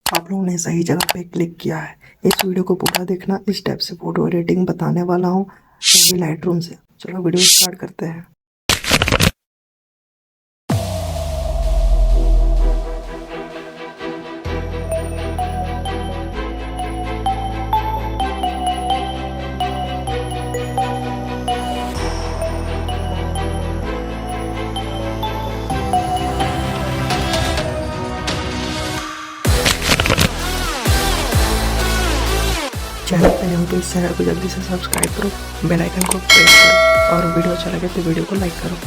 आप लोगों ने सही जगह पे क्लिक किया है। इस वीडियो को पूरा देखना। इस टाइप से फोटो एडिटिंग बताने वाला हूँ, वो भी लाइटरूम से। चलो वीडियो स्टार्ट करते हैं। चैनल पे हो तो इस चैनल को जल्दी से सब्सक्राइब करो, बेल आइकन को प्रेस करो और वीडियो अच्छा लगे तो वीडियो को लाइक करो।